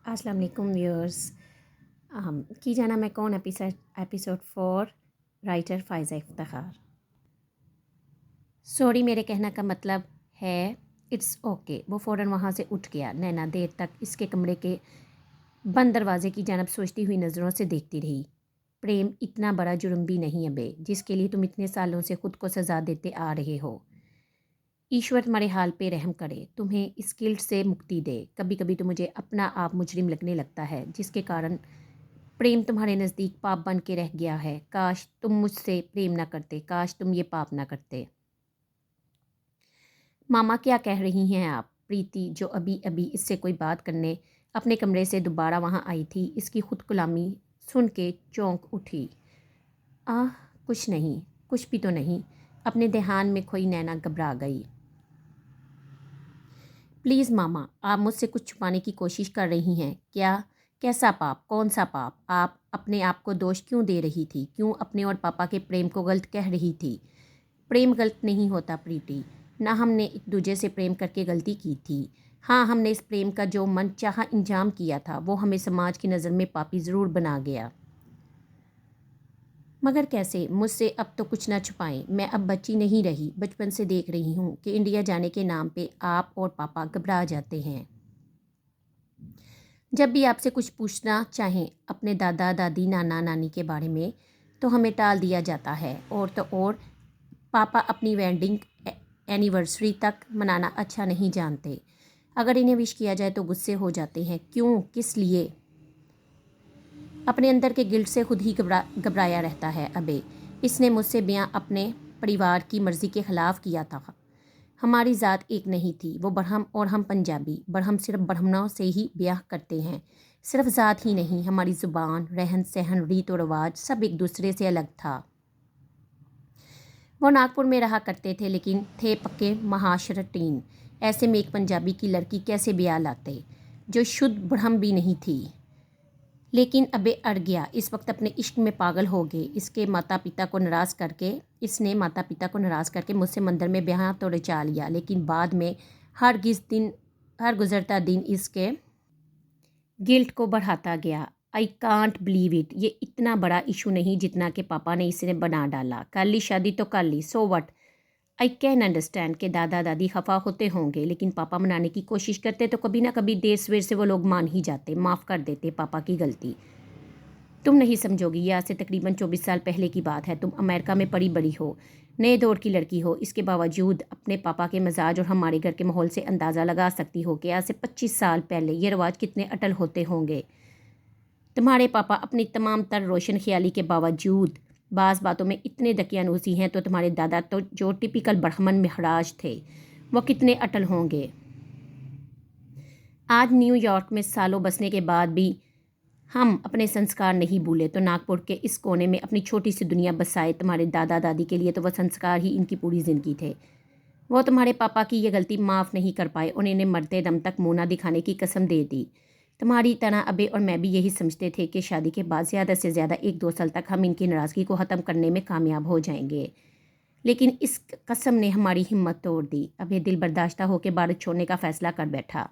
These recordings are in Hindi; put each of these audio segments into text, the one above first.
अस्सलाम वालेकुम व्यूअर्स। की जाना मैं कौन एपिसोड 4 राइटर फ़ायज़ा इफ्तिख़ार। सॉरी मेरे कहने का मतलब है इट्स ओके। वो फ़ौरन वहाँ से उठ गया। नैना देर तक इसके कमरे के बंद दरवाजे की जानब सोचती हुई नज़रों से देखती रही। प्रेम इतना बड़ा जुर्म भी नहीं अबे जिसके लिए तुम इतने सालों से ख़ुद को सज़ा देते आ रहे हो। ईश्वर तुम्हारे हाल पे रहम करे, तुम्हें इस गिल्ट से मुक्ति दे। कभी कभी तो मुझे अपना आप मुजरिम लगने लगता है जिसके कारण प्रेम तुम्हारे नज़दीक पाप बन के रह गया है। काश तुम मुझसे प्रेम ना करते, काश तुम ये पाप ना करते। मामा क्या कह रही हैं आप? प्रीति जो अभी अभी इससे कोई बात करने अपने कमरे से दोबारा वहाँ आई थी, इसकी खुद गुलामी सुन के चौंक उठी। आह, कुछ नहीं, कुछ भी तो नहीं। अपने ध्यान में खोई नैना घबरा गई। प्लीज़ मामा, आप मुझसे कुछ छुपाने की कोशिश कर रही हैं क्या? कैसा पाप? कौन सा पाप? आप अपने आप को दोष क्यों दे रही थी? क्यों अपने और पापा के प्रेम को गलत कह रही थी? प्रेम गलत नहीं होता प्रीति। ना हमने एक दूजे से प्रेम करके गलती की थी। हाँ, हमने इस प्रेम का जो मन चाहा इंजाम किया था वो हमें समाज की नज़र में पापी ज़रूर बना गया। मगर कैसे? मुझसे अब तो कुछ ना छुपाएं। मैं अब बच्ची नहीं रही। बचपन से देख रही हूँ कि इंडिया जाने के नाम पे आप और पापा घबरा जाते हैं। जब भी आपसे कुछ पूछना चाहें अपने दादा दादी नाना नानी के बारे में तो हमें टाल दिया जाता है। और तो और पापा अपनी वेडिंग एनिवर्सरी तक मनाना अच्छा नहीं जानते। अगर इन्हें विश किया जाए तो गुस्से हो जाते हैं। क्यों? किस लिए? अपने अंदर के गिल्ट से खुद ही घबराया रहता है। अबे इसने मुझसे ब्याह अपने परिवार की मर्ज़ी के ख़िलाफ़ किया था। हमारी ज़ात एक नहीं थी, वो ब्रह्म और हम पंजाबी। ब्रह्म सिर्फ ब्राह्मणों से ही ब्याह करते हैं। सिर्फ ज़ात ही नहीं, हमारी ज़ुबान, रहन सहन, रीत और रिवाज सब एक दूसरे से अलग था। वो नागपुर में रहा करते थे लेकिन थे पक्के महाशरटीन। ऐसे में एक पंजाबी की लड़की कैसे ब्याह लाते जो शुद्ध ब्रह्म भी नहीं थी। लेकिन अबे अड़ गया। इस वक्त अपने इश्क में पागल हो गए। इसने माता पिता को नाराज़ करके मुझसे मंदिर में ब्याह तो रचा लिया, लेकिन बाद में हर गुज़रता दिन इसके गिल्ट को बढ़ाता गया। I can't believe it. ये इतना बड़ा इशू नहीं जितना कि पापा ने इसे बना डाला। कर ली शादी तो कर ली, so what. I can understand कि दादा दादी खफा होते होंगे, लेकिन पापा मनाने की कोशिश करते तो कभी ना कभी देर सवेर से वो लोग मान ही जाते, माफ़ कर देते पापा की गलती। तुम नहीं समझोगी, ये आज से तकरीबन 24 साल पहले की बात है। तुम अमेरिका में पड़ी बड़ी हो, नए दौर की लड़की हो। इसके बावजूद अपने पापा के मिजाज और हमारे घर के माहौल से अंदाज़ा लगा सकती हो कि आज से 25 साल पहले ये रिवाज कितने अटल होते होंगे। तुम्हारे पापा अपनी तमाम तर रोशन ख्याली के बावजूद बाज़ बातों में इतने दकियानूसी हैं, तो तुम्हारे दादा तो जो टिपिकल ब्राह्मण महराज थे वो कितने अटल होंगे। आज न्यूयॉर्क में सालों बसने के बाद भी हम अपने संस्कार नहीं भूले तो नागपुर के इस कोने में अपनी छोटी सी दुनिया बसाए। तुम्हारे दादा दादी के लिए तो वह संस्कार ही इनकी पूरी ज़िंदगी थे। वो तुम्हारे पापा की ये गलती माफ़ नहीं कर पाए। उन्हें मरते दम तक मुँह ना दिखाने की कसम दे दी। तुम्हारी तरह अबे और मैं भी यही समझते थे कि शादी के बाद ज़्यादा से ज़्यादा 1-2 साल तक हम इनकी नाराज़गी को ख़त्म करने में कामयाब हो जाएंगे, लेकिन इस कसम ने हमारी हिम्मत तोड़ दी। अब ये दिल बर्दाश्ता होकर भारत छोड़ने का फ़ैसला कर बैठा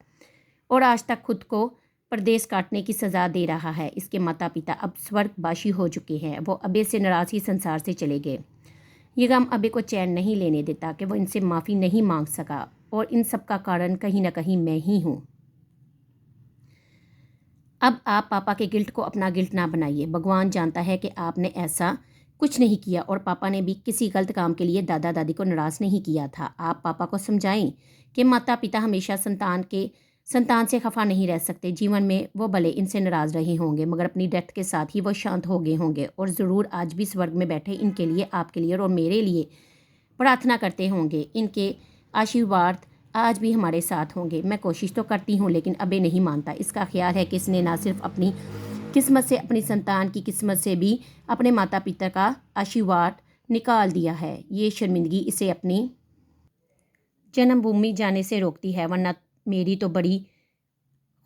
और आज तक खुद को परदेश काटने की सज़ा दे रहा है। इसके माता पिता अब स्वर्गवासी हो चुके हैं। वो अबे से नाराज़ ही संसार से चले गए। ये गम अबे को चैन नहीं लेने देता कि वो इनसे माफ़ी नहीं मांग सका, और इन सब का कारण कहीं ना कहीं मैं ही हूँ। अब आप पापा के गिल्ट को अपना गिल्ट ना बनाइए। भगवान जानता है कि आपने ऐसा कुछ नहीं किया, और पापा ने भी किसी गलत काम के लिए दादा दादी को नाराज़ नहीं किया था। आप पापा को समझाएं कि माता पिता हमेशा संतान से खफा नहीं रह सकते। जीवन में वो भले इनसे नाराज़ रहे होंगे, मगर अपनी डेथ के साथ ही वो शांत हो गए होंगे, और ज़रूर आज भी स्वर्ग में बैठे इनके लिए, आपके लिए और मेरे लिए प्रार्थना करते होंगे। इनके आशीर्वाद आज भी हमारे साथ होंगे। मैं कोशिश तो करती हूँ लेकिन अबे नहीं मानता। इसका ख्याल है कि इसने ना सिर्फ अपनी किस्मत से, अपनी संतान की किस्मत से भी अपने माता पिता का आशीर्वाद निकाल दिया है। ये शर्मिंदगी इसे अपनी जन्मभूमि जाने से रोकती है, वरना मेरी तो बड़ी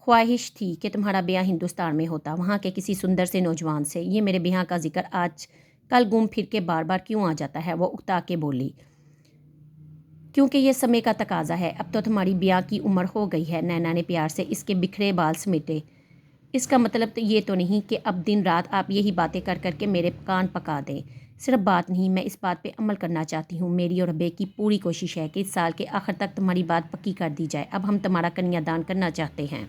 ख्वाहिश थी कि तुम्हारा ब्याह हिंदुस्तान में होता, वहाँ के किसी सुंदर से नौजवान से। ये मेरे ब्याह का जिक्र आज कल घूम फिर के बार बार क्यों आ जाता है? वो उकता के बोली। क्योंकि ये समय का तकाजा है। अब तो तुम्हारी ब्याह की उम्र हो गई है। नैना ने प्यार से इसके बिखरे बाल समेटे। इसका मतलब तो ये तो नहीं कि अब दिन रात आप यही बातें कर कर के मेरे कान पका दें। सिर्फ बात नहीं, मैं इस बात पे अमल करना चाहती हूँ। मेरी और अबे की पूरी कोशिश है कि इस साल के आखिर तक तुम्हारी बात पक्की कर दी जाए। अब हम तुम्हारा कन्यादान करना चाहते हैं।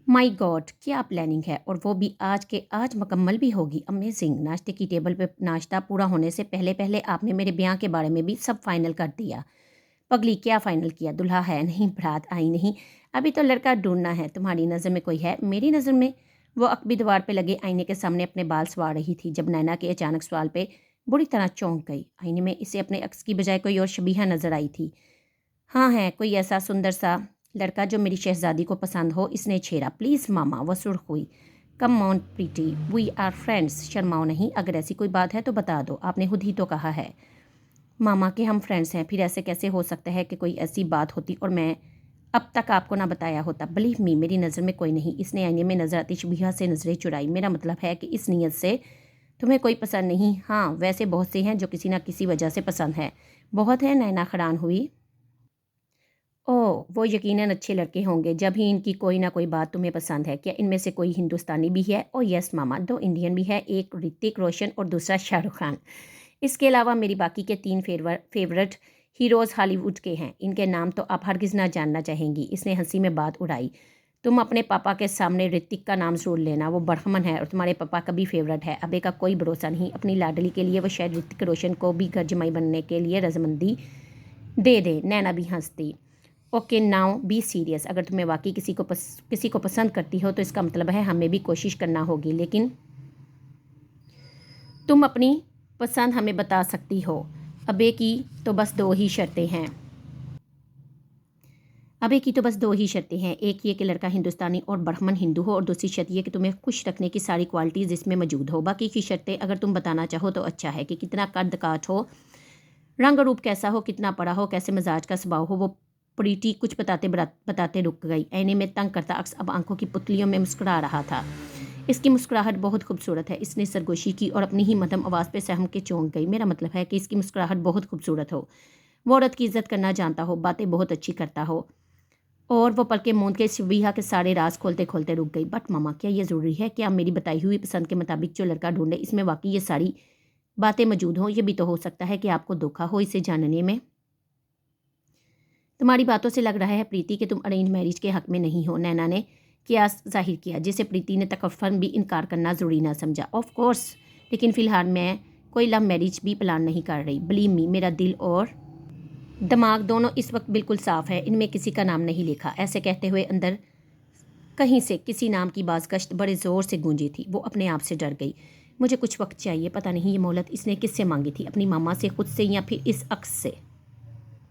माय गॉड, क्या प्लानिंग है, और वो भी आज के आज मुकम्मल भी होगी। अमेजिंग। नाश्ते की टेबल पे नाश्ता पूरा होने से पहले पहले आपने मेरे ब्याह के बारे में भी सब फाइनल कर दिया। पगली, क्या फाइनल किया? दुल्हा है नहीं, बारात आई नहीं, अभी तो लड़का ढूंढना है। तुम्हारी नज़र में कोई है? मेरी नज़र में वो अकबी दीवार पे लगे आईने के सामने अपने बाल संवार रही थी जब नैना के अचानक सवाल पे बुरी तरह चौंक गई। आईने में इसे अपने अक्स की बजाय कोई और शबीहा नजर आई थी। हाँ है, कोई ऐसा सुंदर सा लड़का जो मेरी शहजादी को पसंद हो। इसने छेड़ा। प्लीज़ मामा, वो सुर्ख हुई। Come on pretty, we are friends, शर्माओ नहीं। अगर ऐसी कोई बात है तो बता दो, आपने खुद ही तो कहा है मामा कि हम फ्रेंड्स हैं। फिर ऐसे कैसे हो सकता है कि कोई ऐसी बात होती और मैं अब तक आपको ना बताया होता? बिलीव मी, मेरी नज़र में कोई नहीं। इसने आईने में नजर आती शबीहा से नजरें चुराई। मेरा मतलब है कि इस नीयत से तुम्हें कोई पसंद नहीं। हाँ, वैसे बहुत से हैं जो किसी ना किसी वजह से पसंद है। बहुत है, नैना खड़ान हुई। ओह, वो यकीनन अच्छे लड़के होंगे जब ही इनकी कोई ना कोई बात तुम्हें पसंद है। क्या इनमें से कोई हिंदुस्तानी भी है? ओह यस मामा, 2 इंडियन भी है, एक ऋतिक रोशन और दूसरा शाहरुख खान। इसके अलावा मेरी बाकी के 3 फेवरेट हीरोज़ हॉलीवुड के हैं। इनके नाम तो आप हरगिज़ ना जानना चाहेंगी। इसने हंसी में बात उड़ाई। तुम अपने पापा के सामने ऋतिक का नाम ज़रूर लेना, वो बड़हमन है और तुम्हारे पापा का भी फेवरेट है। अबे का कोई भरोसा नहीं, अपनी लाडली के लिए वो शायद ऋतिक रोशन को भी घर जमाई बनने के लिए रजामंदी दे दे। नैना भी हंसती। Okay now be serious. अगर तुम्हें वाकई किसी को पसंद करती हो तो इसका मतलब है हमें भी कोशिश करना होगी। लेकिन तुम अपनी पसंद हमें बता सकती हो। अबे की तो बस 2 ही शर्तें हैं। अबे की तो बस 2 ही शर्तें हैं। एक ये कि लड़का हिंदुस्तानी और ब्राह्मण हिंदू हो, और दूसरी शर्त ये कि तुम्हें खुश रखने की सारी क्वालिटीज़ इसमें मौजूद हो। बाकी की शर्तें अगर तुम बताना चाहो तो अच्छा है, कि कितना कद काठ हो, रंग रूप कैसा हो, कितना पढ़ा हो, कैसे मिजाज का स्वभाव हो। वो प्रीति कुछ बताते रुक गई। ऐने में तंग करता अक्स अब आंखों की पुतलियों में मुस्कुरा रहा था। इसकी मुस्कुराहट बहुत खूबसूरत है। इसने सरगोशी की और अपनी ही मध्यम आवाज़ पे सहम के चौंक गई। मेरा मतलब है कि इसकी मुस्कुराहट बहुत खूबसूरत हो, वो औरत की इज्जत करना जानता हो, बातें बहुत अच्छी करता हो। और वो पलके मूंद के शबीहा के सारे राज खोलते खोलते रुक गई। बट मामा, क्या ये ज़रूरी है कि आप मेरी बताई हुई पसंद के मुताबिक जो लड़का ढूंढे इसमें वाकई ये सारी बातें मौजूद हों? ये भी तो हो सकता है कि आपको धोखा हो इसे जानने में। तुम्हारी बातों से लग रहा है प्रीति कि तुम अरेंज मैरिज के हक में नहीं हो। नैना ने कियास जाहिर किया, जिसे प्रीति ने तकफन भी इनकार करना ज़रूरी ना समझा। ऑफ कोर्स, लेकिन फ़िलहाल मैं कोई लव मैरिज भी प्लान नहीं कर रही। बिलीव मी, मेरा दिल और दिमाग दोनों इस वक्त बिल्कुल साफ़ है। इनमें किसी का नाम नहीं लिखा। ऐसे कहते हुए अंदर कहीं से किसी नाम की बाज़गश्त बड़े ज़ोर से गूंजी थी। वो अपने आप से डर गई। मुझे कुछ वक्त चाहिए। पता नहीं ये मोहलत इसने किससे मांगी थी, अपनी मामा से, खुद से, या फिर इस अक्स से।